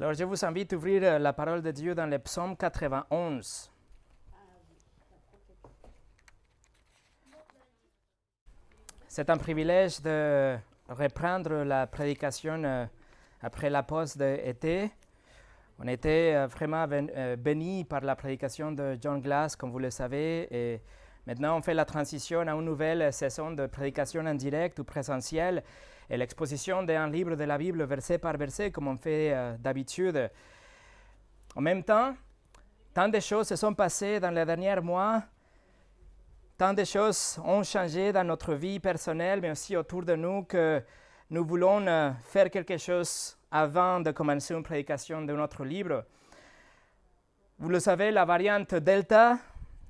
Alors, je vous invite à ouvrir la parole de Dieu dans le psaume 91. C'est un privilège de reprendre la prédication après la pause d'été. On était vraiment bénis par la prédication de John Glass, comme vous le savez, et maintenant on fait la transition à une nouvelle saison de prédication en direct ou présentielle et l'exposition d'un livre de la Bible verset par verset, comme on fait d'habitude. En même temps, tant de choses se sont passées dans les derniers mois, tant de choses ont changé dans notre vie personnelle, mais aussi autour de nous, que nous voulons faire quelque chose avant de commencer une prédication de notre livre. Vous le savez, la variante Delta,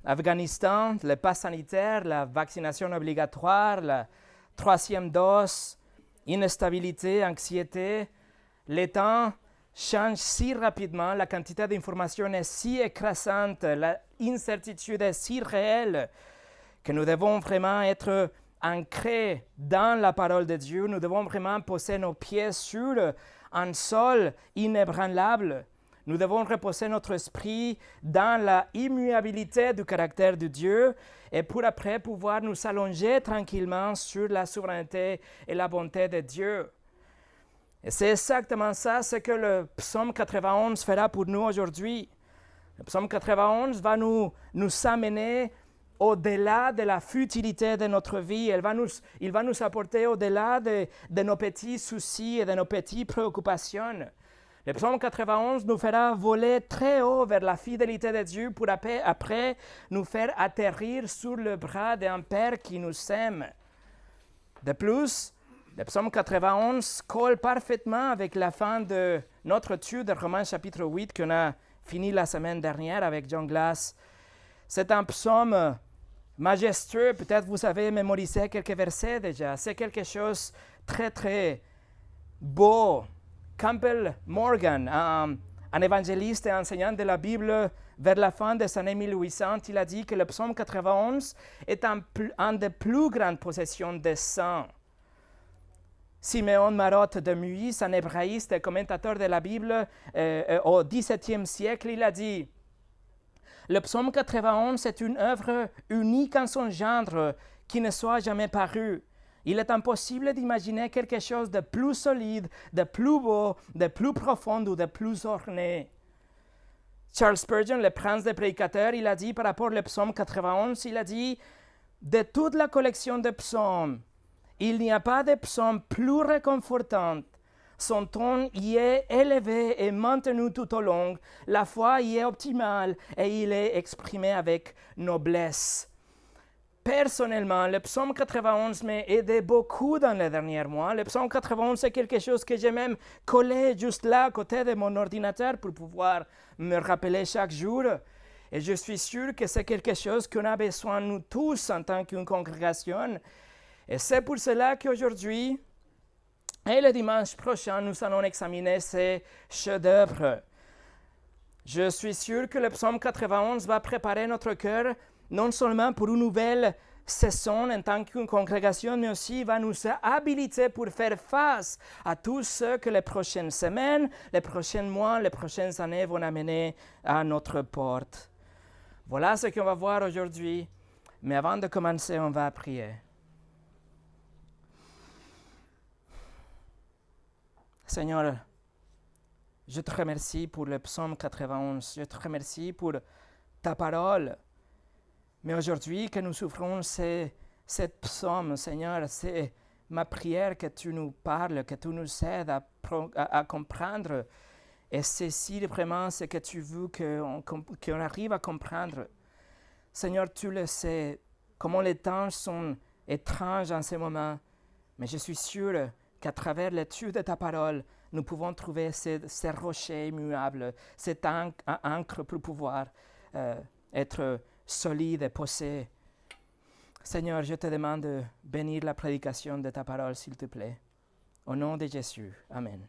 Afghanistan, le pass sanitaire, la vaccination obligatoire, la troisième dose, instabilité, anxiété, les temps changent si rapidement, la quantité d'informations est si écrasante, l'incertitude est si réelle, que nous devons vraiment être ancrés dans la parole de Dieu. Nous devons vraiment poser nos pieds sur un sol inébranlable. Nous devons reposer notre esprit dans la immuabilité du caractère de Dieu et pour après pouvoir nous allonger tranquillement sur la souveraineté et la bonté de Dieu. Et c'est exactement ça ce que le psaume 91 fera pour nous aujourd'hui. Le psaume 91 va nous amener au-delà de la futilité de notre vie. Il va nous apporter au-delà de nos petits soucis et de nos petites préoccupations. Le psaume 91 nous fera voler très haut vers la fidélité de Dieu pour après nous faire atterrir sur le bras d'un Père qui nous aime. De plus, le psaume 91 colle parfaitement avec la fin de notre étude de Romains chapitre 8 qu'on a fini la semaine dernière avec John Glass. C'est un psaume majestueux, peut-être vous avez mémorisé quelques versets déjà. C'est quelque chose de très très beau. Campbell Morgan, un évangéliste et enseignant de la Bible vers la fin des années 1800, il a dit que le psaume 91 est un des plus grandes possessions des saints. Simeon Marotte de Muis, un hébraïste et commentateur de la Bible au XVIIe siècle, il a dit: le psaume 91 est une œuvre unique en son genre qui ne soit jamais parue. Il est impossible d'imaginer quelque chose de plus solide, de plus beau, de plus profond ou de plus orné. Charles Spurgeon, le prince des prédicateurs, il a dit par rapport au psaume 91, il a dit: de toute la collection de psaumes, il n'y a pas de psaume plus réconfortant. Son ton y est élevé et maintenu tout au long. La foi y est optimale et il est exprimé avec noblesse. Personnellement, le psaume 91 m'a aidé beaucoup dans les derniers mois. Le psaume 91, c'est quelque chose que j'ai même collé juste là, à côté de mon ordinateur, pour pouvoir me rappeler chaque jour. Et je suis sûr que c'est quelque chose qu'on a besoin, nous tous, en tant qu'une congrégation. Et c'est pour cela qu'aujourd'hui, et le dimanche prochain, nous allons examiner ces chefs-d'œuvre. Je suis sûr que le psaume 91 va préparer notre cœur non seulement pour une nouvelle saison en tant qu'une congrégation, mais aussi va nous habiliter pour faire face à tout ce que les prochaines semaines, les prochains mois, les prochaines années vont amener à notre porte. Voilà ce qu'on va voir aujourd'hui. Mais avant de commencer, on va prier. Seigneur, je te remercie pour le psaume 91. Je te remercie pour ta parole. Mais aujourd'hui, que nous souffrons cette psaume, Seigneur, c'est ma prière que tu nous parles, que tu nous aides à comprendre et saisir vraiment ce que tu veux qu'on arrive à comprendre. Seigneur, tu le sais, comment les temps sont étranges en ce moment, mais je suis sûr qu'à travers l'étude de ta parole, nous pouvons trouver ces rochers immuables, cette encre pour pouvoir être solide et posé. Seigneur, je te demande de bénir la prédication de ta parole, s'il te plaît. Au nom de Jésus. Amen.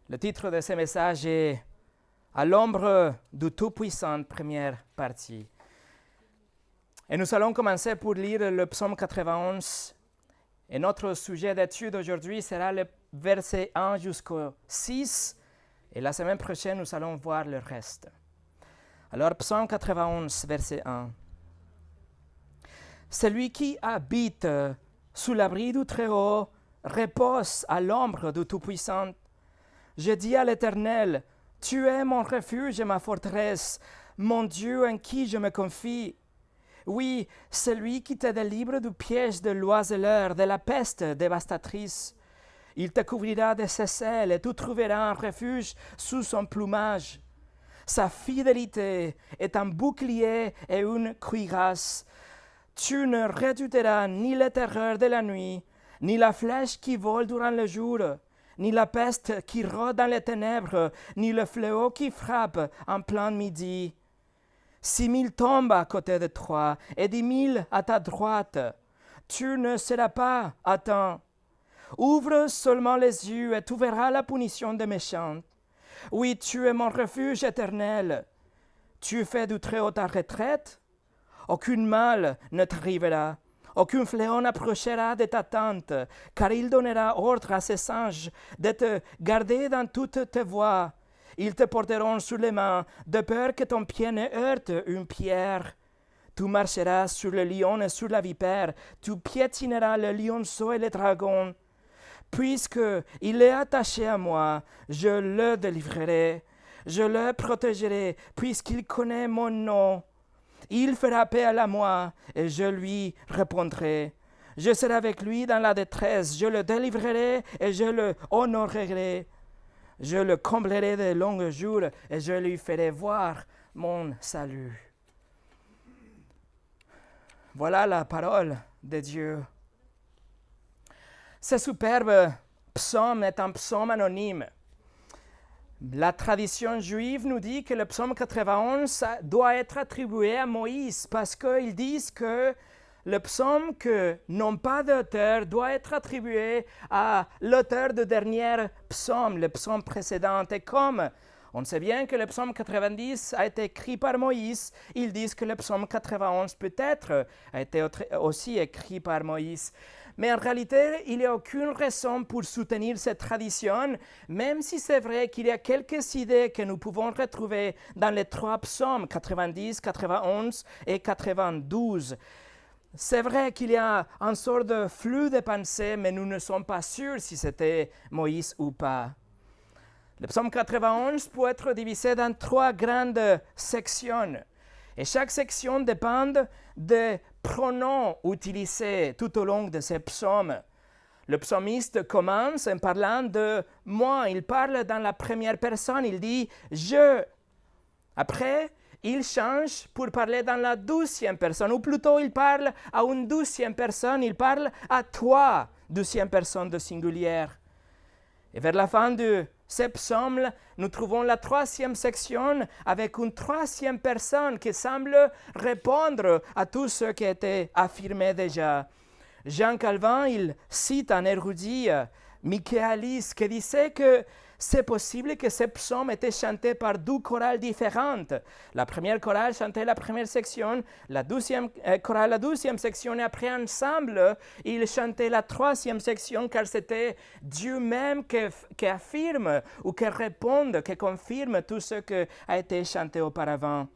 Le titre de ce message est « À l'ombre du Tout-Puissant », première partie. Et nous allons commencer pour lire le psaume 91. Et notre sujet d'étude aujourd'hui sera le verset 1 jusqu'au 6, et la semaine prochaine, nous allons voir le reste. Alors, Psaume 91, verset 1. Celui qui habite sous l'abri du Très-Haut repose à l'ombre du Tout-Puissant. Je dis à l'Éternel, tu es mon refuge et ma forteresse, mon Dieu en qui je me confie. Oui, celui qui te délivre du piège de l'oiseleur, de la peste dévastatrice. Il te couvrira de ses ailes et tu trouveras un refuge sous son plumage. Sa fidélité est un bouclier et une cuirasse. Tu ne redouteras ni les terreurs de la nuit, ni la flèche qui vole durant le jour, ni la peste qui rôde dans les ténèbres, ni le fléau qui frappe en plein midi. 6 000 tombent à côté de toi et 10 000 à ta droite. Tu ne seras pas atteint. Ouvre seulement les yeux et tu verras la punition des méchants. Oui, tu es mon refuge éternel. Tu fais du Très-Haut ta retraite. Aucun mal ne t'arrivera. Aucun fléau n'approchera de ta tente, car il donnera ordre à ses anges de te garder dans toutes tes voies. Ils te porteront sur les mains, de peur que ton pied ne heurte une pierre. Tu marcheras sur le lion et sur la vipère, tu piétineras le lionceau et le dragon. Puisqu'il est attaché à moi, je le délivrerai, je le protégerai, puisqu'il connaît mon nom. Il fera appel à moi, et je lui répondrai. Je serai avec lui dans la détresse, je le délivrerai et je le honorerai. Je le comblerai de longs jours et je lui ferai voir mon salut. Voilà la parole de Dieu. Ce superbe psaume est un psaume anonyme. La tradition juive nous dit que le psaume 91 doit être attribué à Moïse parce qu'ils disent que le psaume que n'ont pas d'auteur doit être attribué à l'auteur du dernier psaume, le psaume précédent. Et comme on sait bien que le psaume 90 a été écrit par Moïse, ils disent que le psaume 91 peut-être a été aussi écrit par Moïse. Mais en réalité, il n'y a aucune raison pour soutenir cette tradition, même si c'est vrai qu'il y a quelques idées que nous pouvons retrouver dans les 3 psaumes, 90, 91 et 92. C'est vrai qu'il y a une sorte de flux de pensée, mais nous ne sommes pas sûrs si c'était Moïse ou pas. Le psaume 91 peut être divisé dans 3 grandes sections. Et chaque section dépend des pronoms utilisés tout au long de ces psaumes. Le psalmiste commence en parlant de « moi ». Il parle dans la première personne, il dit « je ». Après, il change pour parler dans la 12e personne, ou plutôt il parle à une 12e personne, il parle à toi, 12e personne de singulière. Et vers la fin de ce psaume, nous trouvons la 3e section avec une 3e personne qui semble répondre à tout ce qui a été affirmé déjà. Jean Calvin, il cite un érudit, Michaelis, qui disait que c'est possible que ce psaume était chanté par 2 chorales différentes. La première chorale chantait la première section, la deuxième chorale la 12e section, et après ensemble, ils chantaient la 3e section, car c'était Dieu même qui affirme ou qui répond, qui confirme tout ce qui a été chanté auparavant.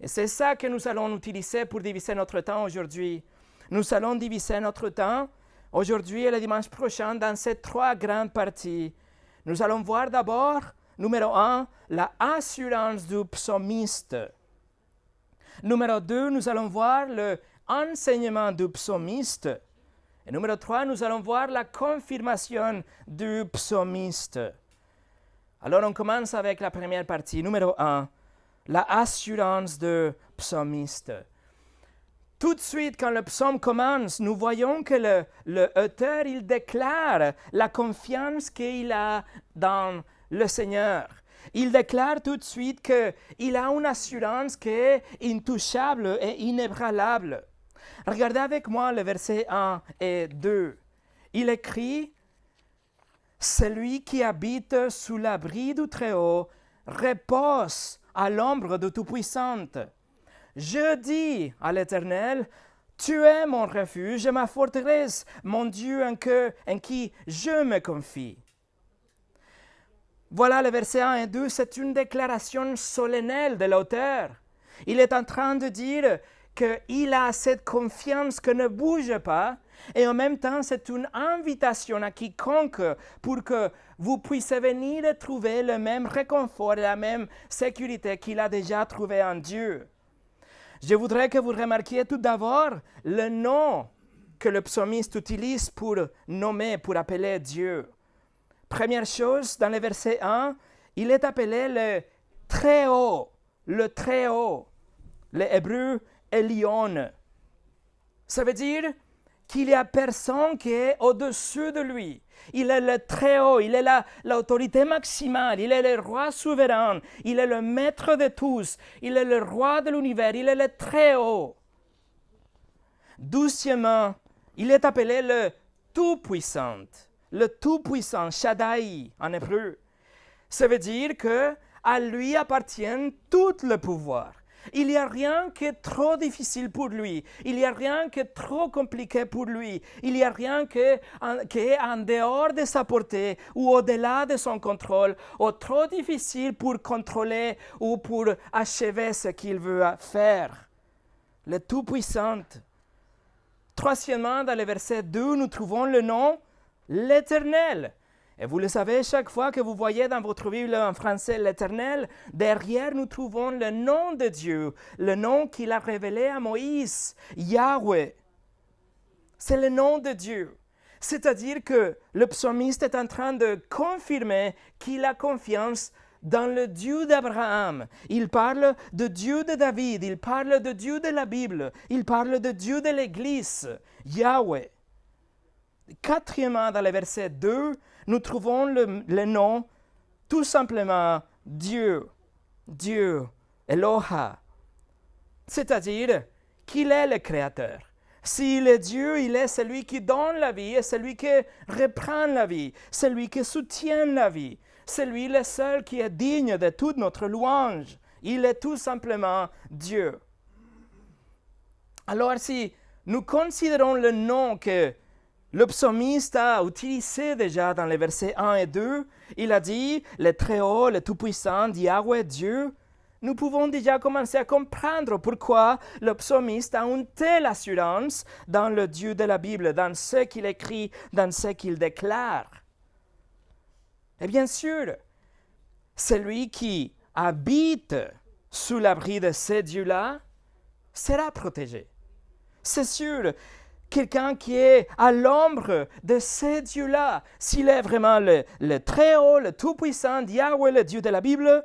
Et c'est ça que nous allons utiliser pour diviser notre temps aujourd'hui. Nous allons diviser notre temps aujourd'hui et le dimanche prochain dans ces 3 grandes parties. Nous allons voir d'abord, numéro 1, la assurance du psalmiste. Numéro 2, nous allons voir l'enseignement du psalmiste. Et numéro 3, nous allons voir la confirmation du psalmiste. Alors on commence avec la première partie, numéro 1, la assurance du psalmiste. Tout de suite, quand le psaume commence, nous voyons que l'auteur, il déclare la confiance qu'il a dans le Seigneur. Il déclare tout de suite qu'il a une assurance qui est intouchable et inébranlable. Regardez avec moi le verset 1 et 2. Il écrit « Celui qui habite sous l'abri du Très-Haut repose à l'ombre du Tout-Puissant. Je dis à l'Éternel, Tu es mon refuge et ma forteresse, mon Dieu en qui je me confie. Voilà le verset 1 et 2, c'est une déclaration solennelle de l'auteur. Il est en train de dire qu'il a cette confiance que ne bouge pas, et en même temps, c'est une invitation à quiconque pour que vous puissiez venir trouver le même réconfort et la même sécurité qu'il a déjà trouvé en Dieu. Je voudrais que vous remarquiez tout d'abord le nom que le psalmiste utilise pour nommer, pour appeler Dieu. Première chose, dans le verset 1, il est appelé le Très-Haut, le Très-Haut, l'hébreu Elion. Ça veut dire qu'il n'y a personne qui est au-dessus de lui. Il est le Très-Haut, il est l'autorité maximale, il est le roi souverain, il est le maître de tous, il est le roi de l'univers, il est le Très-Haut. Deuxièmement, il est appelé le Tout-Puissant, le Tout-Puissant, Shaddai en hébreu. Ça veut dire qu'à lui appartient tout le pouvoir. Il n'y a rien qui est trop difficile pour lui. Il n'y a rien qui est trop compliqué pour lui. Il n'y a rien qui est en dehors de sa portée ou au-delà de son contrôle ou trop difficile pour contrôler ou pour achever ce qu'il veut faire. Le Tout-Puissant. Troisièmement, dans le verset 2, nous trouvons le nom l'Éternel. Et vous le savez, chaque fois que vous voyez dans votre Bible en français l'Éternel, derrière nous trouvons le nom de Dieu, le nom qu'il a révélé à Moïse, Yahweh. C'est le nom de Dieu. C'est-à-dire que le psalmiste est en train de confirmer qu'il a confiance dans le Dieu d'Abraham. Il parle de Dieu de David, il parle de Dieu de la Bible, il parle de Dieu de l'Église, Yahweh. Quatrièmement, dans le verset 2, nous trouvons le nom tout simplement Dieu, Dieu, Eloha. C'est-à-dire qu'il est le Créateur. S'il est Dieu, il est celui qui donne la vie et celui qui reprend la vie, celui qui soutient la vie, celui le seul qui est digne de toute notre louange. Il est tout simplement Dieu. Alors si nous considérons le nom que le psalmiste a utilisé déjà dans les versets 1 et 2, il a dit le Très-Haut, le Tout-Puissant, Yahweh, Dieu. Nous pouvons déjà commencer à comprendre pourquoi le psalmiste a une telle assurance dans le Dieu de la Bible, dans ce qu'il écrit, dans ce qu'il déclare. Et bien sûr, celui qui habite sous l'abri de ces dieux-là sera protégé. C'est sûr. Quelqu'un qui est à l'ombre de ces dieux-là, s'il est vraiment le Très-Haut, le Tout-Puissant, Yahweh, le Dieu de la Bible,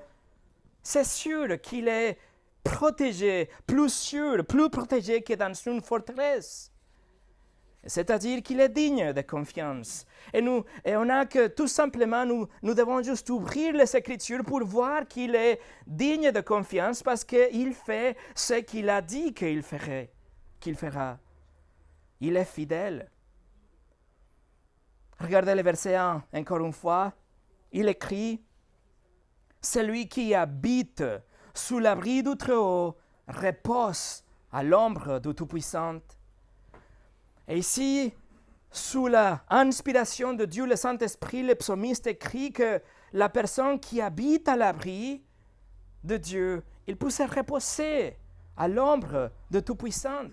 c'est sûr qu'il est protégé, plus sûr, plus protégé que dans une forteresse. C'est-à-dire qu'il est digne de confiance. Et on a que tout simplement, nous devons juste ouvrir les Écritures pour voir qu'il est digne de confiance parce qu'il fait ce qu'il a dit qu'il fera. Il est fidèle. Regardez le verset 1, encore une fois. Il écrit « Celui qui habite sous l'abri du Très-Haut repose à l'ombre du Tout-Puissant. » Et ici, sous l'inspiration de Dieu, le Saint-Esprit, le psalmiste écrit que la personne qui habite à l'abri de Dieu, il peut se reposer à l'ombre du Tout-Puissant.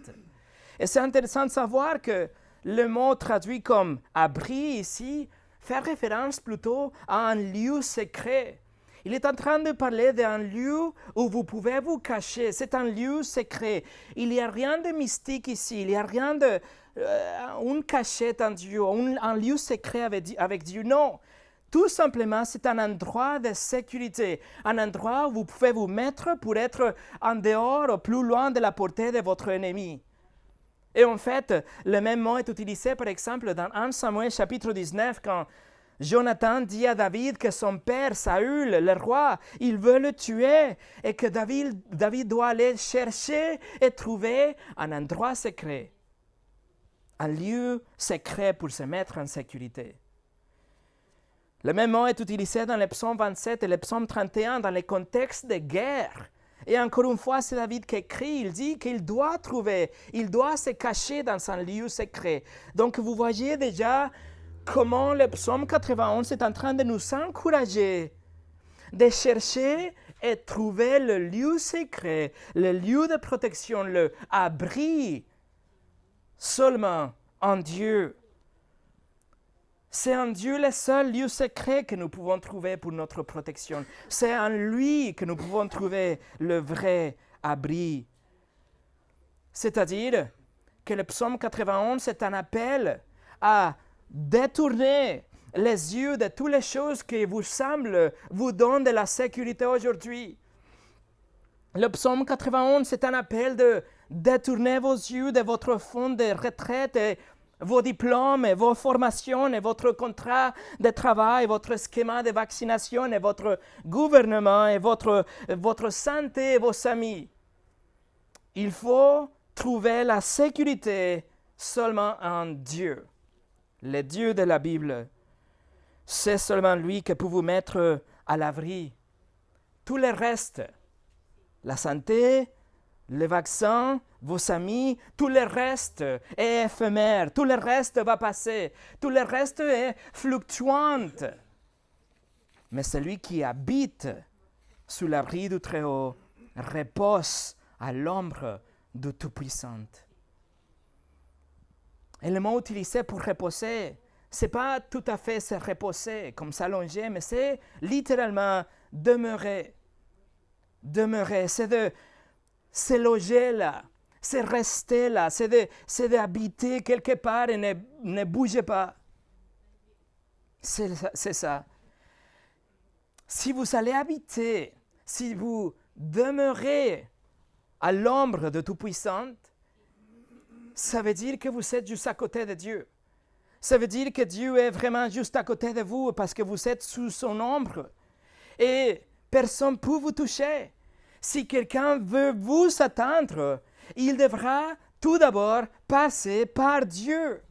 Et c'est intéressant de savoir que le mot traduit comme « abri » ici fait référence plutôt à un lieu secret. Il est en train de parler d'un lieu où vous pouvez vous cacher. C'est un lieu secret. Il n'y a rien de mystique ici. Il n'y a rien de une cachette en Dieu, un lieu secret avec Dieu. Non. Tout simplement, c'est un endroit de sécurité, un endroit où vous pouvez vous mettre pour être en dehors ou plus loin de la portée de votre ennemi. Et en fait, le même mot est utilisé, par exemple, dans 1 Samuel chapitre 19, quand Jonathan dit à David que son père, Saül, le roi, il veut le tuer et que David doit aller chercher et trouver un endroit secret, un lieu secret pour se mettre en sécurité. Le même mot est utilisé dans le psaume 27 et le psaume 31 dans les contextes de guerre. Et encore une fois, c'est David qui écrit, il dit qu'il doit trouver, il doit se cacher dans un lieu secret. Donc vous voyez déjà comment le psaume 91 est en train de nous encourager de chercher et trouver le lieu secret, le lieu de protection, le abri seulement en Dieu. C'est en Dieu le seul lieu secret que nous pouvons trouver pour notre protection. C'est en lui que nous pouvons trouver le vrai abri. C'est-à-dire que le psaume 91 est un appel à détourner les yeux de toutes les choses qui vous semblent vous donnent de la sécurité aujourd'hui. Le psaume 91 c'est un appel de détourner vos yeux de votre fonds de retraite et vos diplômes, et vos formations, et votre contrat de travail, votre schéma de vaccination, et votre gouvernement, et votre santé, et vos amis. Il faut trouver la sécurité seulement en Dieu, le Dieu de la Bible. C'est seulement lui qui peut vous mettre à l'abri. Tout le reste, la santé, le vaccin, vos amis, tout le reste est éphémère, tout le reste va passer, tout le reste est fluctuant. Mais celui qui habite sous l'abri du Très-Haut repose à l'ombre du Tout-Puissant. Et le mot utilisé pour reposer, ce n'est pas tout à fait se reposer, comme s'allonger, mais c'est littéralement demeurer. Demeurer, c'est de se loger là, c'est rester là, c'est d'habiter quelque part et ne bougez pas. C'est ça. Si vous allez habiter, si vous demeurez à l'ombre de Tout-Puissant, ça veut dire que vous êtes juste à côté de Dieu. Ça veut dire que Dieu est vraiment juste à côté de vous parce que vous êtes sous son ombre. Et personne ne peut vous toucher. Si quelqu'un veut vous atteindre, il devra tout d'abord passer par Dieu.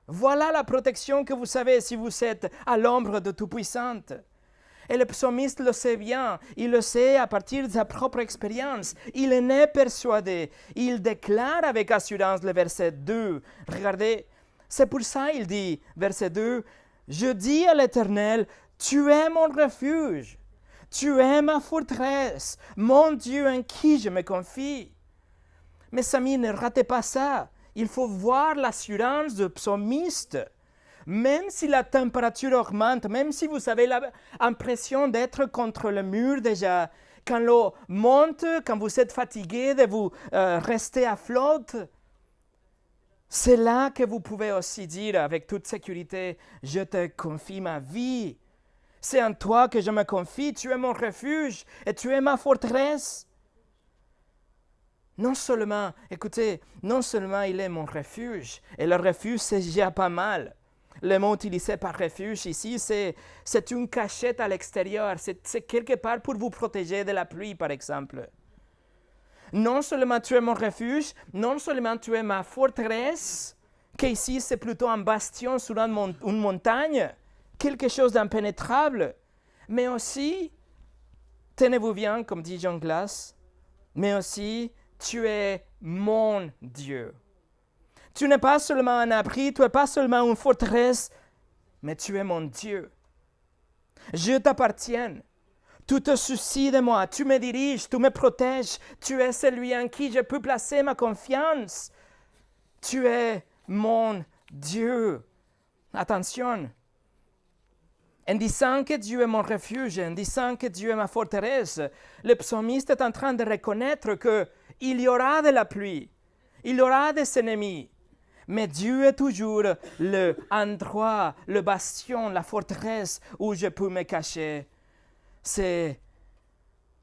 Voilà la protection que vous avez si vous êtes à l'ombre de Tout-Puissant. Et le psalmiste le sait bien, il le sait à partir de sa propre expérience. Il en est persuadé. Il déclare avec assurance le verset 2. Regardez, c'est pour ça qu'il dit, verset 2, « Je dis à l'Éternel, tu es mon refuge. Tu es ma forteresse, mon Dieu en qui je me confie. » Mes amis, ne ratez pas ça. Il faut voir l'assurance du psalmiste. Même si la température augmente, même si vous avez l'impression d'être contre le mur déjà, quand l'eau monte, quand vous êtes fatigué de vous rester à flotte, c'est là que vous pouvez aussi dire avec toute sécurité, « Je te confie ma vie. C'est en toi que je me confie, tu es mon refuge et tu es ma forteresse. » Non seulement, écoutez, non seulement il est mon refuge, et le refuge c'est déjà pas mal. Le mot utilisé par refuge ici, c'est une cachette à l'extérieur, c'est quelque part pour vous protéger de la pluie par exemple. Non seulement tu es mon refuge, non seulement tu es ma forteresse, qu'ici c'est plutôt un bastion sur une montagne, quelque chose d'impénétrable, mais aussi, tenez-vous bien, comme dit John Glass, mais aussi, tu es mon Dieu. Tu n'es pas seulement un abri, tu n'es pas seulement une forteresse, mais tu es mon Dieu. Je t'appartiens. Tu te soucies de moi, tu me diriges, tu me protèges, tu es celui en qui je peux placer ma confiance. Tu es mon Dieu. Attention. En disant que Dieu est mon refuge, en disant que Dieu est ma forteresse, le psalmiste est en train de reconnaître qu'il y aura de la pluie, il y aura des ennemis, mais Dieu est toujours l'endroit, le bastion, la forteresse où je peux me cacher. C'est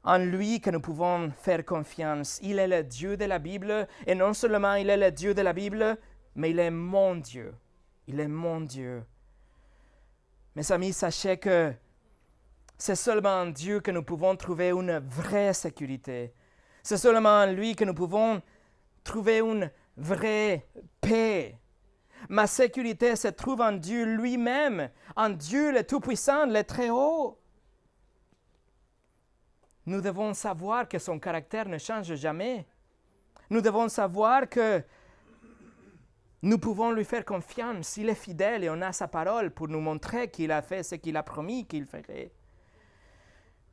en lui que nous pouvons faire confiance. Il est le Dieu de la Bible, et non seulement il est le Dieu de la Bible, mais il est mon Dieu. Il est mon Dieu. Mes amis, sachez que c'est seulement en Dieu que nous pouvons trouver une vraie sécurité. C'est seulement en lui que nous pouvons trouver une vraie paix. Ma sécurité se trouve en Dieu lui-même, en Dieu le Tout-Puissant, le Très-Haut. nous devons savoir que son caractère ne change jamais. Nous devons savoir que nous pouvons lui faire confiance. Il est fidèle et on a sa parole pour nous montrer qu'il a fait ce qu'il a promis qu'il ferait.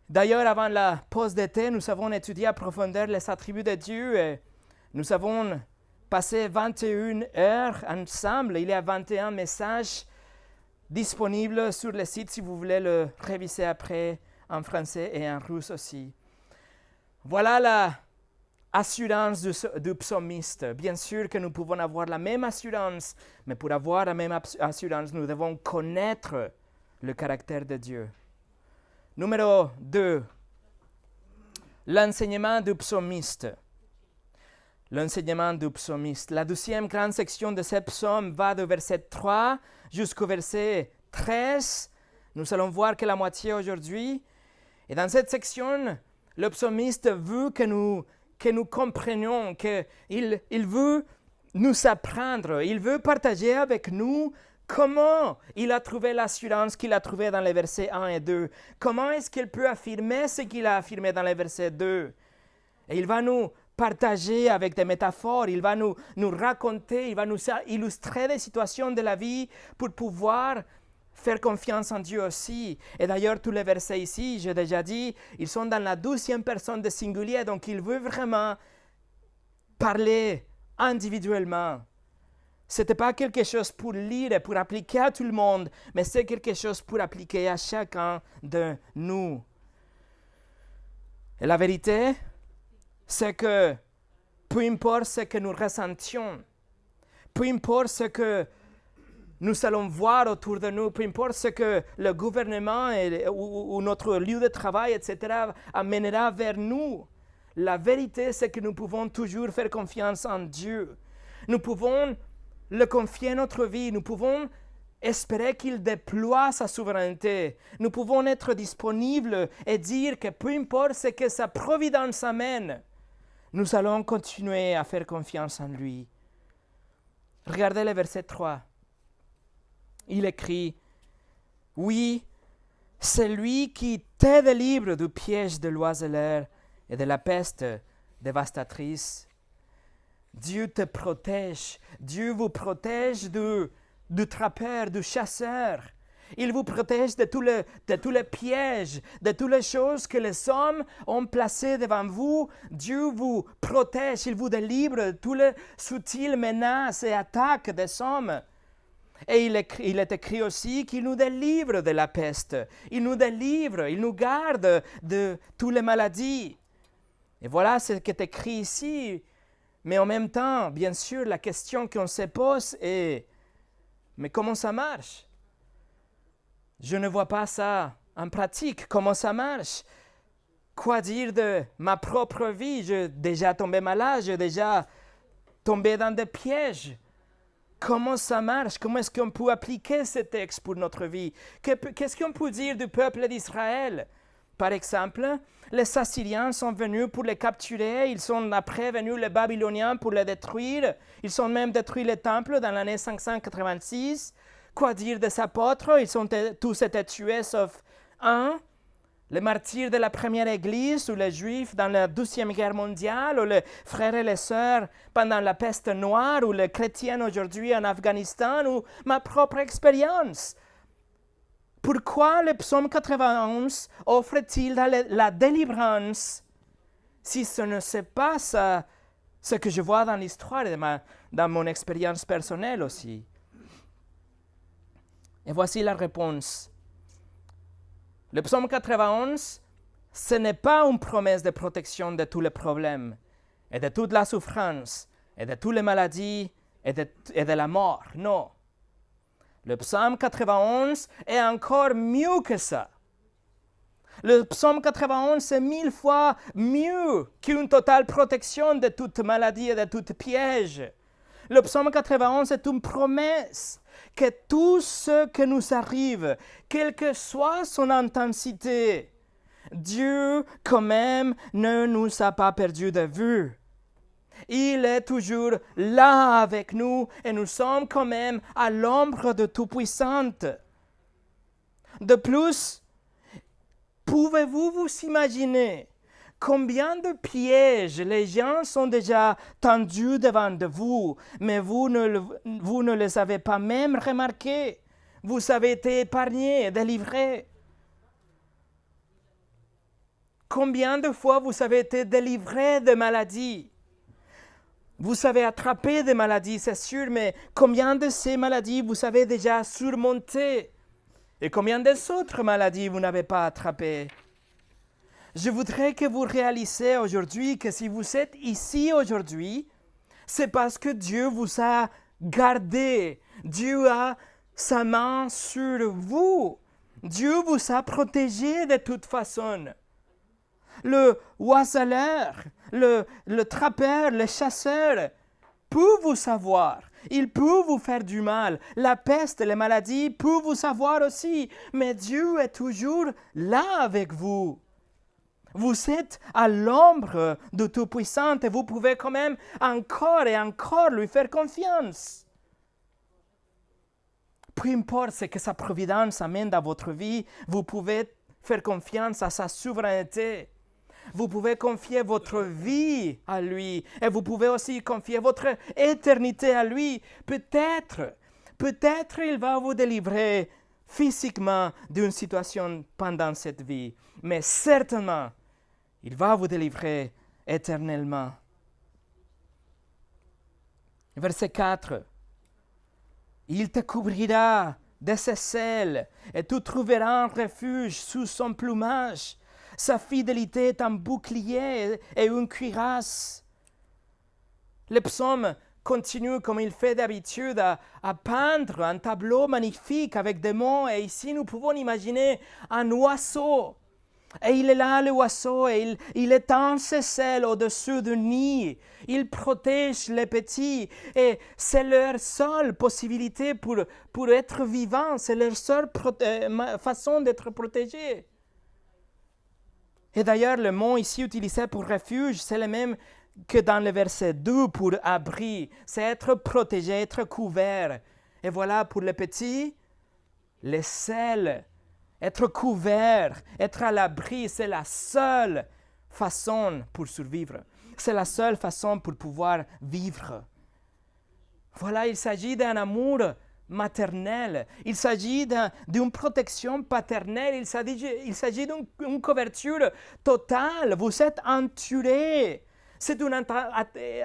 D'ailleurs, avant la pause d'été, nous avons étudié à profondeur les attributs de Dieu et nous avons passé 21 heures ensemble. Il y a 21 messages disponibles sur le site si vous voulez le réviser après en français et en russe aussi. Voilà la assurance du psalmiste. Bien sûr que nous pouvons avoir la même assurance, mais pour avoir la même assurance, nous devons connaître le caractère de Dieu. Numéro 2, l'enseignement du psalmiste. L'enseignement du psalmiste. La deuxième grande section de ce psaume va du verset 3 jusqu'au verset 13. Nous allons voir que la moitié aujourd'hui. Et dans cette section, le psalmiste veut que nous comprenions, qu'il veut nous apprendre, il veut partager avec nous comment il a trouvé l'assurance qu'il a trouvée dans les versets 1 et 2. Comment est-ce qu'il peut affirmer ce qu'il a affirmé dans les versets 2. Et il va nous partager avec des métaphores, il va nous raconter, il va nous illustrer des situations de la vie pour pouvoir faire confiance en Dieu aussi. Et d'ailleurs, tous les versets ici, j'ai déjà dit, ils sont dans la 12e personne de singulier, donc il veut vraiment parler individuellement. Ce n'était pas quelque chose pour lire et pour appliquer à tout le monde, mais c'est quelque chose pour appliquer à chacun de nous. Et la vérité, c'est que peu importe ce que nous ressentions, peu importe ce que nous allons voir autour de nous, peu importe ce que le gouvernement ou notre lieu de travail, etc., amènera vers nous, la vérité, c'est que nous pouvons toujours faire confiance en Dieu. Nous pouvons le confier à notre vie, nous pouvons espérer qu'il déploie sa souveraineté. Nous pouvons être disponibles et dire que peu importe ce que sa providence amène, nous allons continuer à faire confiance en lui. Regardez le verset 3. Il écrit, « Oui, c'est lui qui te délivre du piège de l'oiseleur et de la peste dévastatrice. » Dieu te protège. Dieu vous protège du trappeur, du chasseur. Il vous protège de tous les pièges, de toutes les choses que les hommes ont placées devant vous. Dieu vous protège, il vous délivre de toutes les subtiles menaces et attaques des hommes. Et il est écrit aussi qu'il nous délivre de la peste. Il nous délivre, il nous garde de toutes les maladies. Et voilà ce qui est écrit ici. Mais en même temps, bien sûr, la question qu'on se pose est, mais comment ça marche? Je ne vois pas ça en pratique. Comment ça marche? Quoi dire de ma propre vie? J'ai déjà tombé malade, j'ai déjà tombé dans des pièges. Comment ça marche? Comment est-ce qu'on peut appliquer ce texte pour notre vie? Qu'est-ce qu'on peut dire du peuple d'Israël? Par exemple, les Assyriens sont venus pour les capturer, ils sont après venus les Babyloniens pour les détruire, ils ont même détruit le temple dans l'année 586. Quoi dire des apôtres? Ils ont tous été tués sauf un, les martyrs de la première église ou les juifs dans la 12e guerre mondiale ou les frères et les sœurs pendant la peste noire ou les chrétiens aujourd'hui en Afghanistan ou ma propre expérience. Pourquoi le psaume 91 offre-t-il la délivrance si ce ne c'est pas ça, ce que je vois dans l'histoire et dans mon expérience personnelle aussi? Et voici la réponse. Le psaume 91, ce n'est pas une promesse de protection de tous les problèmes et de toute la souffrance et de toutes les maladies et de la mort. Non. Le psaume 91 est encore mieux que ça. Le psaume 91 est 1000 fois mieux qu'une totale protection de toute maladie et de tout piège. Le psaume 91 est une promesse que tout ce qui nous arrive, quelle que soit son intensité, Dieu quand même ne nous a pas perdu de vue. Il est toujours là avec nous et nous sommes quand même à l'ombre de Tout-Puissant. De plus, pouvez-vous vous imaginer Combien de pièges les gens sont déjà tendus devant de vous, mais vous ne les avez pas même remarqués. Vous avez été épargnés, délivrés. Combien de fois vous avez été délivrés de maladies? Vous avez attrapé des maladies, c'est sûr, mais combien de ces maladies vous avez déjà surmontées? Et combien des autres maladies vous n'avez pas attrapées? Je voudrais que vous réalisiez aujourd'hui que si vous êtes ici aujourd'hui, c'est parce que Dieu vous a gardé. Dieu a sa main sur vous. Dieu vous a protégé de toute façon. Le oiseleur, le trappeur, le chasseur peut vous savoir. Il peut vous faire du mal. La peste, les maladies peuvent vous savoir aussi. Mais Dieu est toujours là avec vous. Vous êtes à l'ombre du Tout-Puissant et vous pouvez quand même encore et encore lui faire confiance. Peu importe ce que sa providence amène dans votre vie, vous pouvez faire confiance à sa souveraineté. Vous pouvez confier votre vie à lui et vous pouvez aussi confier votre éternité à lui. Peut-être il va vous délivrer physiquement d'une situation pendant cette vie, mais certainement, il va vous délivrer éternellement. Verset 4. Il te couvrira de ses ailes et tu trouveras un refuge sous son plumage. Sa fidélité est un bouclier et une cuirasse. Le psaume continue comme il fait d'habitude à peindre un tableau magnifique avec des mots. Et ici, nous pouvons imaginer un oiseau. Et il est là, le oiseau, et il étend ses ailes au-dessus du nid. Il protège les petits. Et c'est leur seule possibilité pour être vivant. C'est leur seule façon d'être protégés. Et d'ailleurs, le mot ici utilisé pour refuge, c'est le même que dans le verset 2 pour abri. C'est être protégé, être couvert. Et voilà, pour les petits, les ailes. Être couvert, être à l'abri, c'est la seule façon pour survivre. C'est la seule façon pour pouvoir vivre. Voilà, il s'agit d'un amour maternel. Il s'agit d'une protection paternelle. Il s'agit d'une couverture totale. Vous êtes entouré. C'est une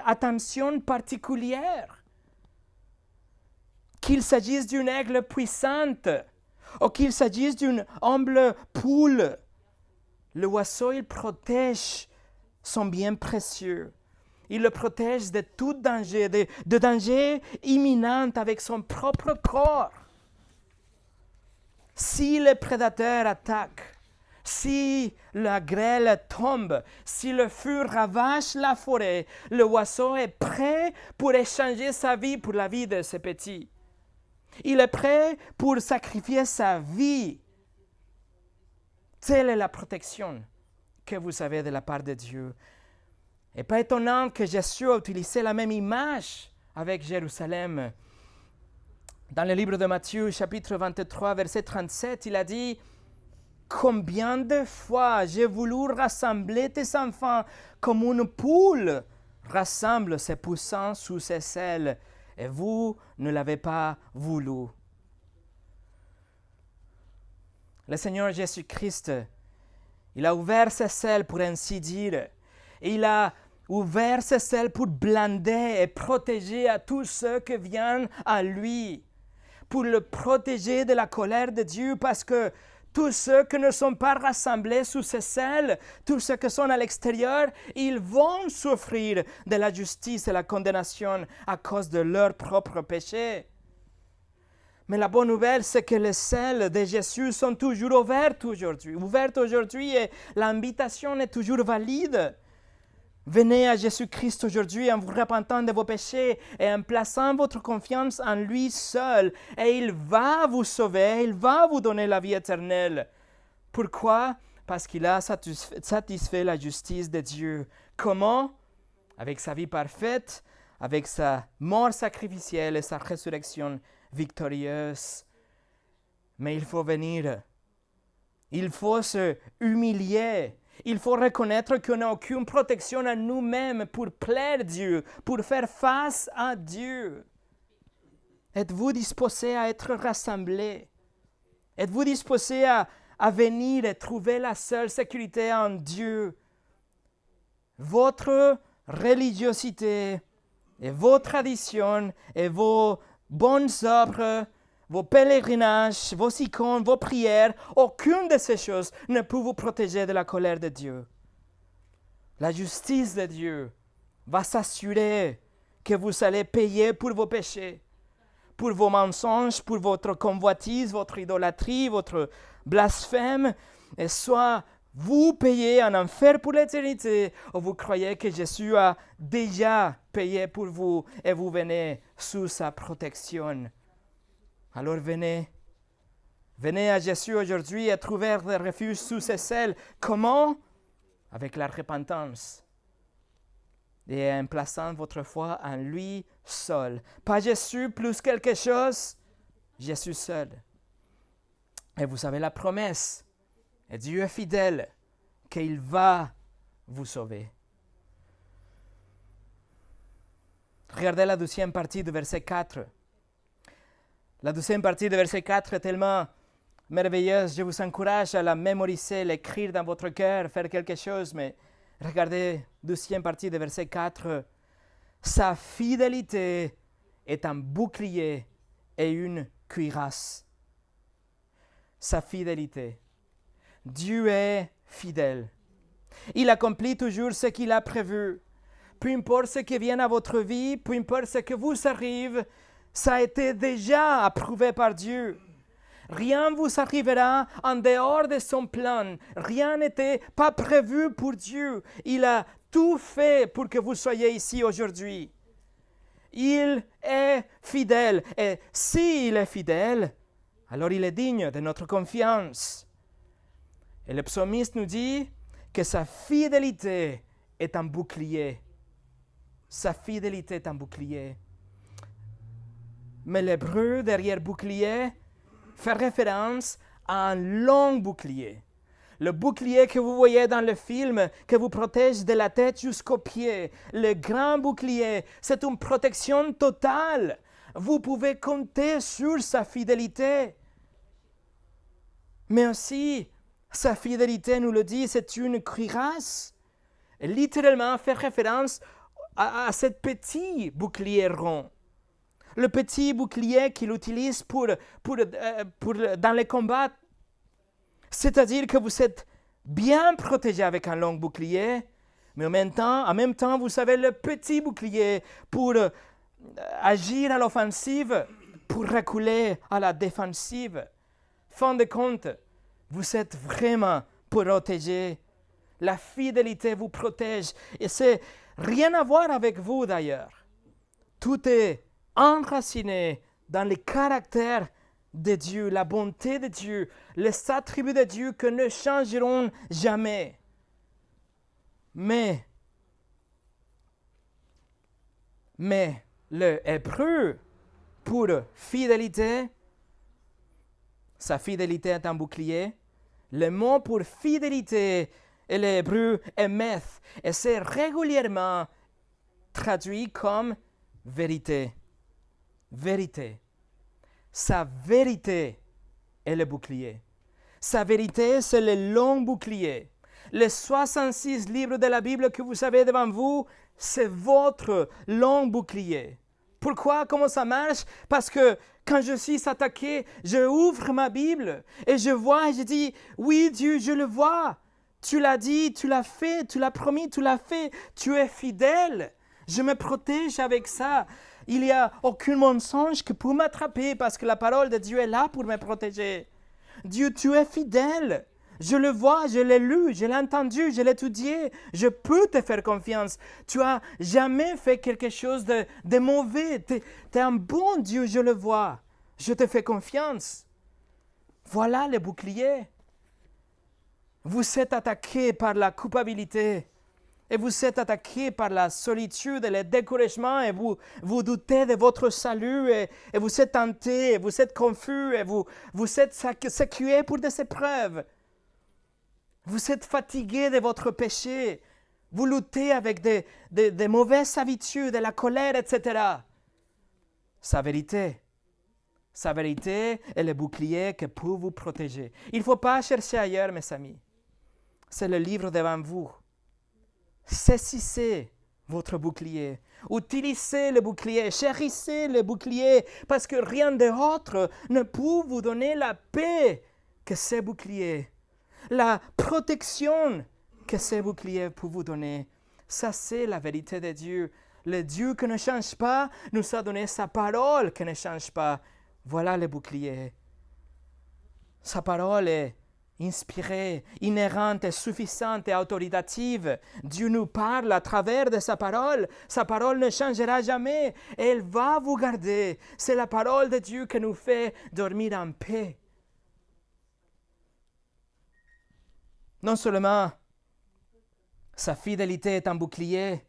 attention particulière. Qu'il s'agisse d'une aigle puissante, ou qu'il s'agisse d'une humble poule, le oiseau, il protège son bien précieux. Il le protège de tout danger, de danger imminent avec son propre corps. Si le prédateur attaque, si la grêle tombe, si le feu ravage la forêt, le oiseau est prêt pour échanger sa vie pour la vie de ses petits. Il est prêt pour sacrifier sa vie. Telle est la protection que vous avez de la part de Dieu. Et pas étonnant que Jésus a utilisé la même image avec Jérusalem. Dans le livre de Matthieu, chapitre 23, verset 37, il a dit « Combien de fois j'ai voulu rassembler tes enfants comme une poule rassemble ses poussins sous ses ailes. » Et vous ne l'avez pas voulu. Le Seigneur Jésus-Christ, il a ouvert ses ailes pour ainsi dire. Il a ouvert ses ailes pour blinder et protéger à tous ceux qui viennent à lui. Pour le protéger de la colère de Dieu, parce que tous ceux qui ne sont pas rassemblés sous ses ailes, tous ceux qui sont à l'extérieur, ils vont souffrir de la justice et la condamnation à cause de leurs propres péchés. Mais la bonne nouvelle, c'est que les ailes de Jésus sont toujours ouvertes aujourd'hui et l'invitation est toujours valide. Venez à Jésus-Christ aujourd'hui en vous repentant de vos péchés et en plaçant votre confiance en lui seul. Et il va vous sauver, il va vous donner la vie éternelle. Pourquoi? Parce qu'il a satisfait la justice de Dieu. Comment? Avec sa vie parfaite, avec sa mort sacrificielle et sa résurrection victorieuse. Mais il faut venir. Il faut se humilier. Il faut reconnaître qu'on n'a aucune protection à nous-mêmes pour plaire Dieu, pour faire face à Dieu. Êtes-vous disposé à être rassemblés? Êtes-vous disposé à venir et trouver la seule sécurité en Dieu? Votre religiosité et vos traditions et vos bonnes œuvres, vos pèlerinages, vos icônes, vos prières, aucune de ces choses ne peut vous protéger de la colère de Dieu. La justice de Dieu va s'assurer que vous allez payer pour vos péchés, pour vos mensonges, pour votre convoitise, votre idolâtrie, votre blasphème, et soit vous payez en enfer pour l'éternité, ou vous croyez que Jésus a déjà payé pour vous et vous venez sous sa protection. Alors venez à Jésus aujourd'hui et trouvez le refuge sous ses ailes. Comment? Avec la repentance et en plaçant votre foi en lui seul. Pas Jésus plus quelque chose, Jésus seul. Et vous avez la promesse, et Dieu est fidèle, qu'il va vous sauver. Regardez la deuxième partie du verset 4. La deuxième partie du verset 4 est tellement merveilleuse. Je vous encourage à la mémoriser, l'écrire dans votre cœur, faire quelque chose, mais regardez, deuxième partie du verset 4. Sa fidélité est un bouclier et une cuirasse. Sa fidélité. Dieu est fidèle. Il accomplit toujours ce qu'il a prévu. Peu importe ce qui vient à votre vie, peu importe ce que vous arrive, ça a été déjà approuvé par Dieu. Rien ne vous arrivera en dehors de son plan. Rien n'était pas prévu pour Dieu. Il a tout fait pour que vous soyez ici aujourd'hui. Il est fidèle. Et s'il est fidèle, alors il est digne de notre confiance. Et le psalmiste nous dit que sa fidélité est un bouclier. Sa fidélité est un bouclier. Mais l'hébreu derrière bouclier fait référence à un long bouclier. Le bouclier que vous voyez dans le film, qui vous protège de la tête jusqu'aux pieds. Le grand bouclier, c'est une protection totale. Vous pouvez compter sur sa fidélité. Mais aussi, sa fidélité, nous le dit, c'est une cuirasse. Et littéralement, fait référence à ce petit bouclier rond. Le petit bouclier qu'il utilise dans les combats. C'est-à-dire que vous êtes bien protégé avec un long bouclier, mais en même temps, vous avez le petit bouclier pour agir à l'offensive, pour reculer à la défensive. Fin de compte, vous êtes vraiment protégé. La fidélité vous protège. Et c'est rien à voir avec vous d'ailleurs. Tout est enraciné dans le caractère de Dieu, la bonté de Dieu, les attributs de Dieu que ne changeront jamais. Mais le hébreu, pour fidélité, sa fidélité est un bouclier. Le mot pour fidélité et l'hébreu émeth, et c'est régulièrement traduit comme vérité. Vérité. Sa vérité est le bouclier. Sa vérité, c'est le long bouclier. Les 66 livres de la Bible que vous avez devant vous, c'est votre long bouclier. Pourquoi? Comment ça marche? Parce que quand je suis attaqué, je ouvre ma Bible et je vois et je dis, oui Dieu, je le vois. Tu l'as dit, tu l'as fait, tu l'as promis, tu l'as fait. Tu es fidèle. Je me protège avec ça. Il n'y a aucun mensonge qui peut m'attraper parce que la parole de Dieu est là pour me protéger. Dieu, tu es fidèle. Je le vois, je l'ai lu, je l'ai entendu, je l'ai étudié. Je peux te faire confiance. Tu n'as jamais fait quelque chose de mauvais. Tu es un bon Dieu, je le vois. Je te fais confiance. Voilà le bouclier. Vous êtes attaqué par la culpabilité. Et vous êtes attaqué par la solitude et le découragement et vous doutez de votre salut et vous êtes tenté et vous êtes confus et vous êtes secoué pour des épreuves. Vous êtes fatigué de votre péché. Vous luttez avec des mauvaises habitudes, de la colère, etc. Sa vérité est le bouclier qui peut vous protéger. Il ne faut pas chercher ailleurs, mes amis. C'est le livre devant vous. Saisissez votre bouclier. Utilisez le bouclier. Chérissez le bouclier parce que rien d'autre ne peut vous donner la paix que ce bouclier. La protection que ce bouclier peut vous donner. Ça, c'est la vérité de Dieu. Le Dieu qui ne change pas nous a donné sa parole qui ne change pas. Voilà le bouclier. Sa parole est inspirée, inhérente, et suffisante et autoritative. Dieu nous parle à travers de sa parole. Sa parole ne changera jamais. Elle va vous garder. C'est la parole de Dieu qui nous fait dormir en paix. Non seulement sa fidélité est un bouclier,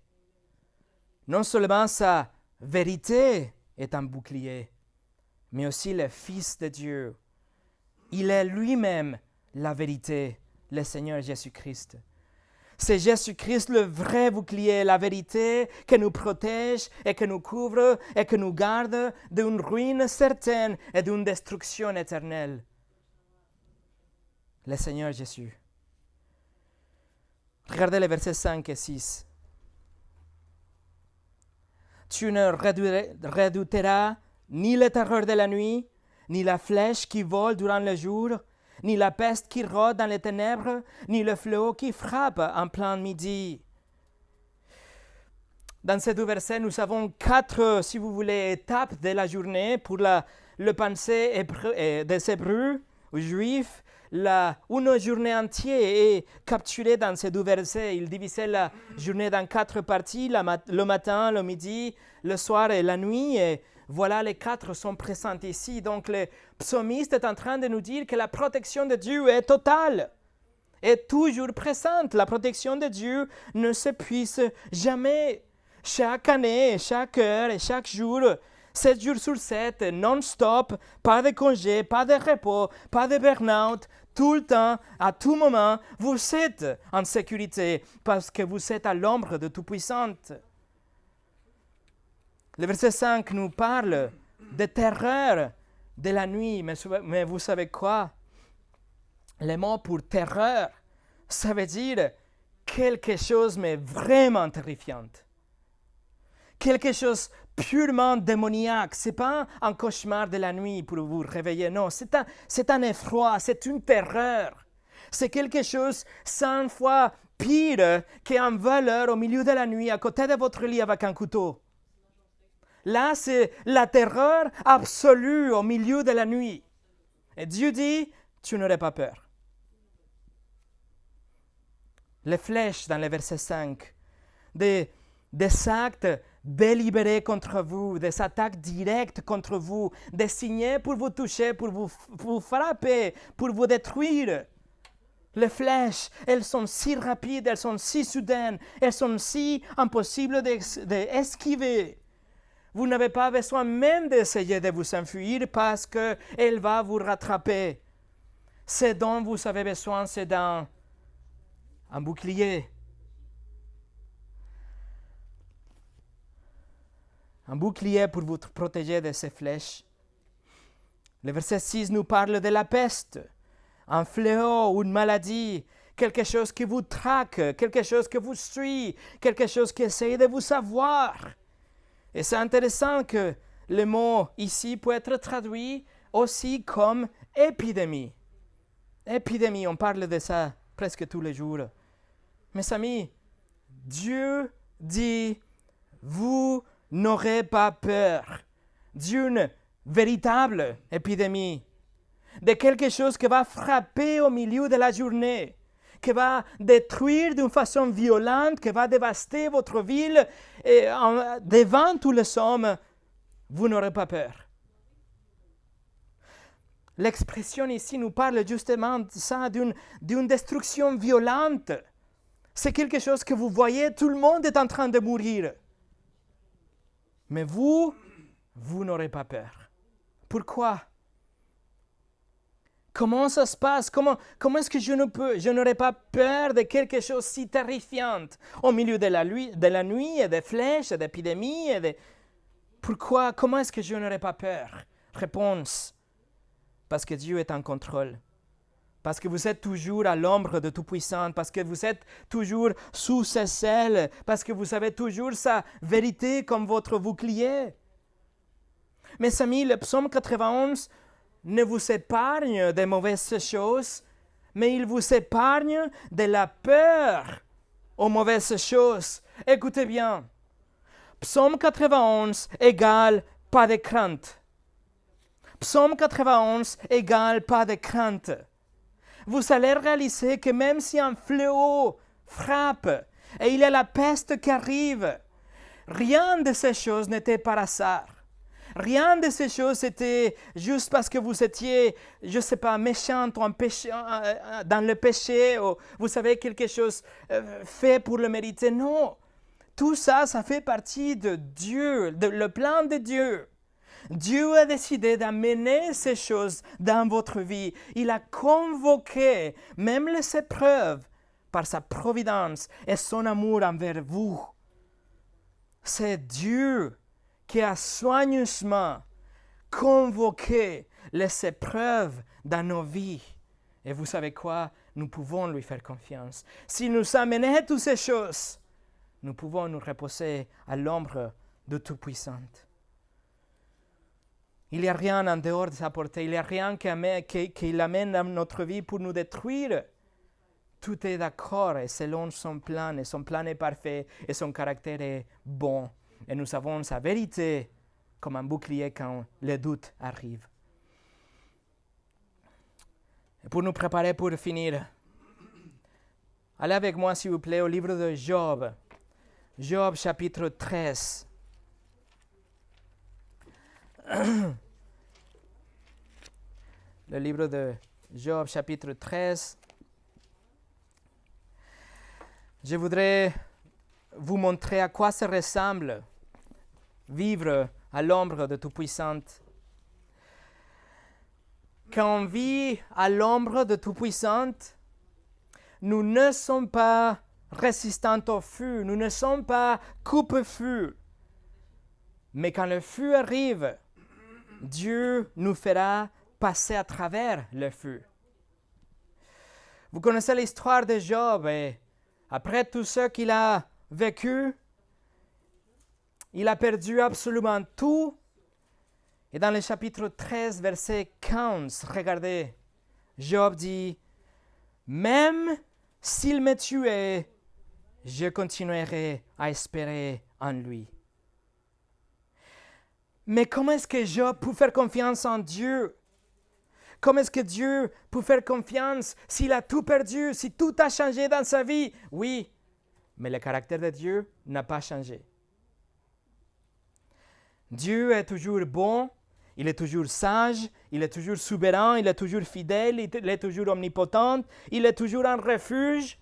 non seulement sa vérité est un bouclier, mais aussi le Fils de Dieu. Il est lui-même la vérité, le Seigneur Jésus-Christ. C'est Jésus-Christ le vrai bouclier, la vérité qui nous protège et qui nous couvre et qui nous garde d'une ruine certaine et d'une destruction éternelle. Le Seigneur Jésus. Regardez les versets 5 et 6. Tu ne redouteras ni la terreur de la nuit, ni la flèche qui vole durant le jour, ni la peste qui rôde dans les ténèbres, ni le fléau qui frappe en plein midi. Dans ces deux versets, nous avons 4, si vous voulez, étapes de la journée pour le pensée des Hébreux, aux Juifs. Une journée entière est capturée dans ces deux versets. Il divisait la journée dans 4 parties, le matin, le midi, le soir et la nuit. Et voilà, les 4 sont présents ici. Donc, le psalmiste est en train de nous dire que la protection de Dieu est totale, est toujours présente. La protection de Dieu ne s'épuise jamais. Chaque année, chaque heure et chaque jour, 7 jours sur 7, non-stop, pas de congé, pas de repos, pas de burn-out, tout le temps, à tout moment, vous êtes en sécurité parce que vous êtes à l'ombre de Tout-Puissant. Le verset 5 nous parle de terreur de la nuit, mais vous savez quoi? Le mot pour terreur, ça veut dire quelque chose mais vraiment terrifiant. Quelque chose purement démoniaque. Ce n'est pas un cauchemar de la nuit pour vous réveiller. Non, c'est un effroi, c'est une terreur. C'est quelque chose 100 fois pire qu'un voleur au milieu de la nuit à côté de votre lit avec un couteau. Là, c'est la terreur absolue au milieu de la nuit. Et Dieu dit, tu n'aurais pas peur. Les flèches dans le verset 5, des actes délibérés contre vous, des attaques directes contre vous, dessinés pour vous toucher, pour vous frapper, pour vous détruire. Les flèches, elles sont si rapides, elles sont si soudaines, elles sont si impossibles d'esquiver. Vous n'avez pas besoin même d'essayer de vous enfuir parce qu'elle va vous rattraper. Ce dont vous avez besoin, c'est d'un bouclier. Un bouclier pour vous protéger de ces flèches. Le verset 6 nous parle de la peste, un fléau ou une maladie, quelque chose qui vous traque, quelque chose qui vous suit, quelque chose qui essaie de vous savoir. Et c'est intéressant que le mot ici peut être traduit aussi comme épidémie. Épidémie, on parle de ça presque tous les jours. Mes amis, Dieu dit, vous n'aurez pas peur d'une véritable épidémie, de quelque chose qui va frapper au milieu de la journée, qui va détruire d'une façon violente, qui va dévaster votre ville, et devant tous les hommes, vous n'aurez pas peur. L'expression ici nous parle justement de ça, d'une destruction violente. C'est quelque chose que vous voyez, tout le monde est en train de mourir. Mais vous n'aurez pas peur. Pourquoi? Comment ça se passe? Comment est-ce que je n'aurais pas peur de quelque chose si terrifiant au milieu de la nuit et des flèches et d'épidémies? Pourquoi? Comment est-ce que je n'aurais pas peur? Réponse, parce que Dieu est en contrôle. Parce que vous êtes toujours à l'ombre de Tout-Puissant, parce que vous êtes toujours sous ses ailes, parce que vous avez toujours sa vérité comme votre bouclier. Mes amis, le psaume 91 ne vous épargne des mauvaises choses, mais il vous épargne de la peur aux mauvaises choses. Écoutez bien, psaume 91 égale pas de crainte. Psaume 91 égale pas de crainte. Vous allez réaliser que même si un fléau frappe et il y a la peste qui arrive, rien de ces choses n'était par hasard. Rien de ces choses était juste parce que vous étiez, je ne sais pas, méchant ou dans le péché, ou vous savez quelque chose fait pour le mériter. Non, tout ça, ça fait partie de Dieu, le plan de Dieu. Dieu a décidé d'amener ces choses dans votre vie. Il a convoqué même les épreuves par sa providence et son amour envers vous. C'est Dieu qui a soigneusement convoqué les épreuves dans nos vies. Et vous savez quoi? Nous pouvons lui faire confiance. S'il nous a amené toutes ces choses, nous pouvons nous reposer à l'ombre de Tout-Puissant. Il n'y a rien en dehors de sa portée. Il n'y a rien qu'il amène dans notre vie pour nous détruire. Tout est d'accord et selon son plan. Et son plan est parfait et son caractère est bon. Et nous avons sa vérité comme un bouclier quand les doutes arrivent. Et pour nous préparer pour finir, allez avec moi s'il vous plaît au livre de Job. Job chapitre 13. Le livre de Job chapitre 13. Je voudrais vous montrer à quoi ça ressemble vivre à l'ombre de Tout-Puissant. Quand on vit à l'ombre de Tout-Puissant, nous ne sommes pas résistants au feu, nous ne sommes pas coupe-feu. Mais quand le feu arrive, Dieu nous fera passer à travers le feu. Vous connaissez l'histoire de Job et après tout ce qu'il a vécu, il a perdu absolument tout. Et dans le chapitre 13, verset 15, regardez, Job dit, « Même s'il me tuait, je continuerai à espérer en lui. » Mais comment est-ce que Job peut faire confiance en Dieu? Comment est-ce que Dieu peut faire confiance s'il a tout perdu, si tout a changé dans sa vie? Oui, mais le caractère de Dieu n'a pas changé. Dieu est toujours bon, il est toujours sage, il est toujours souverain, il est toujours fidèle, il est toujours omnipotent, il est toujours un refuge,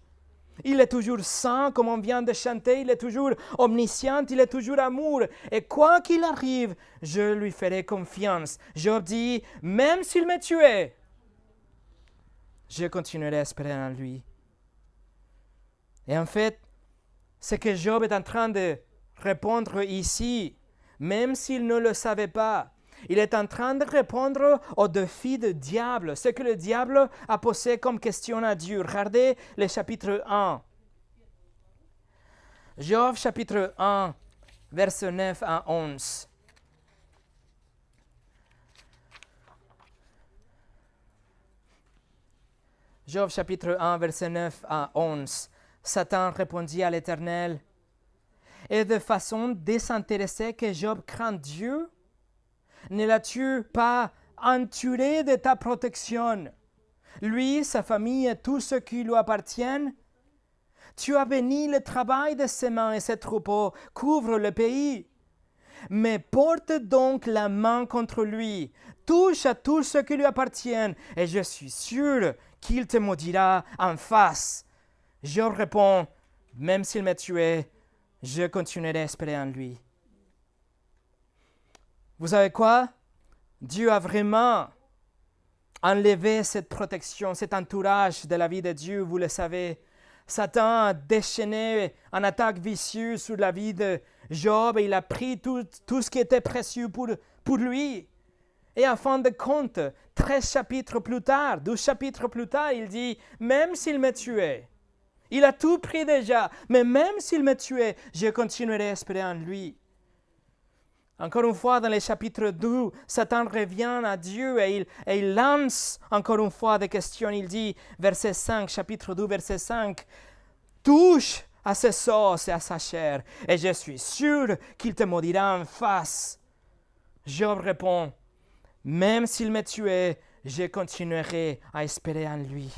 il est toujours saint, comme on vient de chanter, il est toujours omniscient, il est toujours amour. Et quoi qu'il arrive, je lui ferai confiance. Job dit, même s'il me tuait, je continuerai à espérer en lui. Et en fait, ce que Job est en train de répondre ici, même s'il ne le savait pas, il est en train de répondre au défi du diable, ce que le diable a posé comme question à Dieu. Regardez le chapitre 1. Job chapitre 1, versets 9 à 11. Job chapitre 1, verset 9 à 11. Satan répondit à l'Éternel, « Et de façon désintéressée que Job craint Dieu, ne l'as-tu pas entouré de ta protection? Lui, sa famille et tout ce qui lui appartient. Tu as béni le travail de ses mains et ses troupeaux couvrent le pays. Mais porte donc la main contre lui, touche à tout ce qui lui appartient, et je suis sûr qu'il te maudira en face. » Job répond, « Même s'il me tuait, je continuerai à espérer en lui. » Vous savez quoi? Dieu a vraiment enlevé cette protection, cet entourage de la vie de Dieu, vous le savez. Satan a déchaîné une attaque vicieuse sur la vie de Job et il a pris tout ce qui était précieux pour lui. Et en fin de compte, 13 chapitres plus tard, 12 chapitres plus tard, il dit, même s'il me tuait, il a tout pris déjà, mais même s'il me tuait, je continuerai à espérer en lui. Encore une fois, dans les chapitres 2, Satan revient à Dieu et il lance encore une fois des questions. Il dit, verset 5, chapitre 2, verset 5, « Touche à ses os et à sa chair, et je suis sûr qu'il te maudira en face. » Job répond, « Même s'il me tuait, je continuerai à espérer en lui. »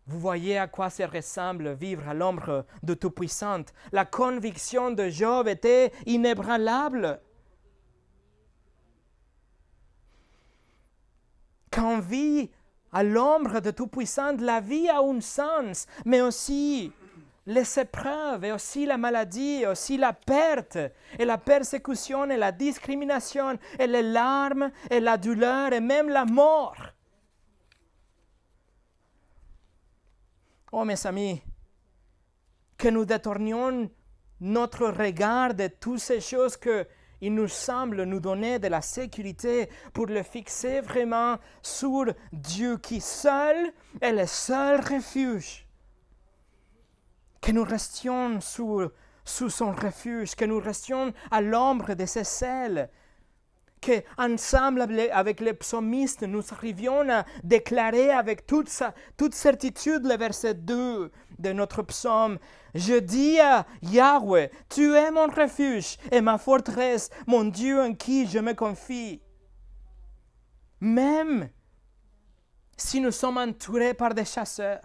Vous voyez à quoi ça ressemble vivre à l'ombre de Tout-Puissant. La conviction de Job était inébranlable. Quand on vit à l'ombre de Tout-Puissant, la vie a un sens, mais aussi les épreuves, et aussi la maladie, et aussi la perte, et la persécution, et la discrimination, et les larmes, et la douleur, et même la mort. Oh mes amis, que nous détournions notre regard de toutes ces choses qu'il nous semble nous donner de la sécurité pour le fixer vraiment sur Dieu qui seul est le seul refuge. Que nous restions sous son refuge, que nous restions à l'ombre de ses ailes, qu'ensemble avec les psalmistes, nous arrivions à déclarer avec toute certitude le verset 2 de notre psaume. Je dis à Yahweh, tu es mon refuge et ma forteresse, mon Dieu en qui je me confie. Même si nous sommes entourés par des chasseurs,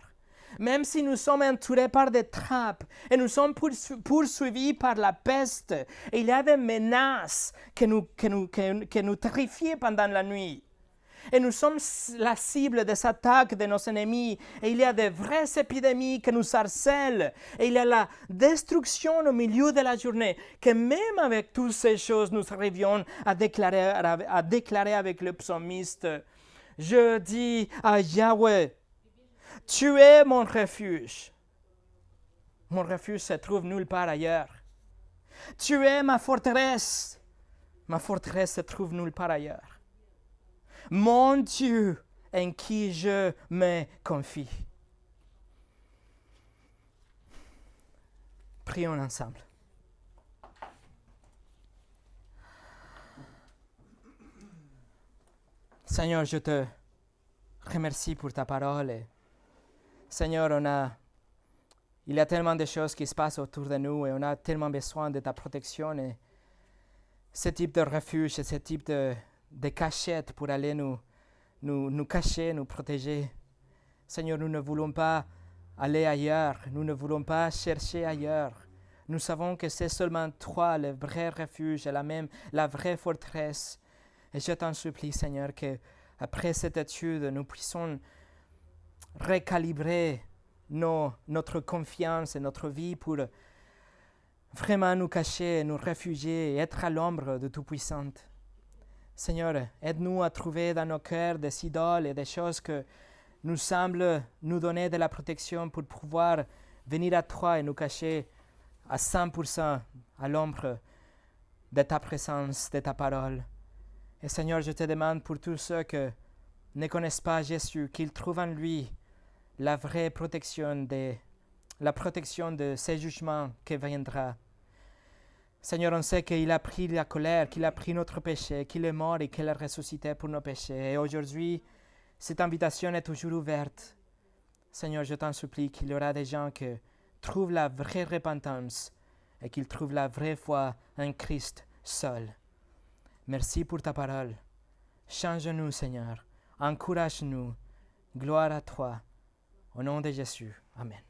même si nous sommes entourés par des trappes et nous sommes poursuivis par la peste, et il y a des menaces que nous terrifient pendant la nuit. Et nous sommes la cible des attaques de nos ennemis. Et il y a de vraies épidémies qui nous harcèlent. Et il y a la destruction au milieu de la journée. Que même avec toutes ces choses, nous arrivions à déclarer avec le psalmiste. Je dis à Yahweh, tu es mon refuge. Mon refuge se trouve nulle part ailleurs. Tu es ma forteresse. Ma forteresse se trouve nulle part ailleurs. Mon Dieu en qui je me confie. Prions ensemble. Seigneur, je te remercie pour ta parole. Seigneur, il y a tellement de choses qui se passent autour de nous et on a tellement besoin de ta protection et ce type de refuge et ce type de cachette pour aller nous cacher, nous protéger. Seigneur, nous ne voulons pas aller ailleurs, nous ne voulons pas chercher ailleurs. Nous savons que c'est seulement toi le vrai refuge et la vraie forteresse. Et je t'en supplie, Seigneur, qu'après cette étude, nous puissions recalibrer notre confiance et notre vie pour vraiment nous cacher, nous réfugier et être à l'ombre de Tout-Puissant. Seigneur, aide-nous à trouver dans nos cœurs des idoles et des choses que nous semblent nous donner de la protection pour pouvoir venir à toi et nous cacher à 100% à l'ombre de ta présence, de ta parole. Et Seigneur, je te demande pour tous ceux qui ne connaissent pas Jésus, qu'ils trouvent en lui la vraie protection, la protection de ces jugements qui viendra. Seigneur, on sait qu'il a pris la colère, qu'il a pris notre péché, qu'il est mort et qu'il a ressuscité pour nos péchés. Et aujourd'hui, cette invitation est toujours ouverte. Seigneur, je t'en supplie qu'il y aura des gens qui trouvent la vraie repentance et qu'ils trouvent la vraie foi en Christ seul. Merci pour ta parole. Change-nous, Seigneur. Encourage-nous. Gloire à toi. Au nom de Jésus. Amen.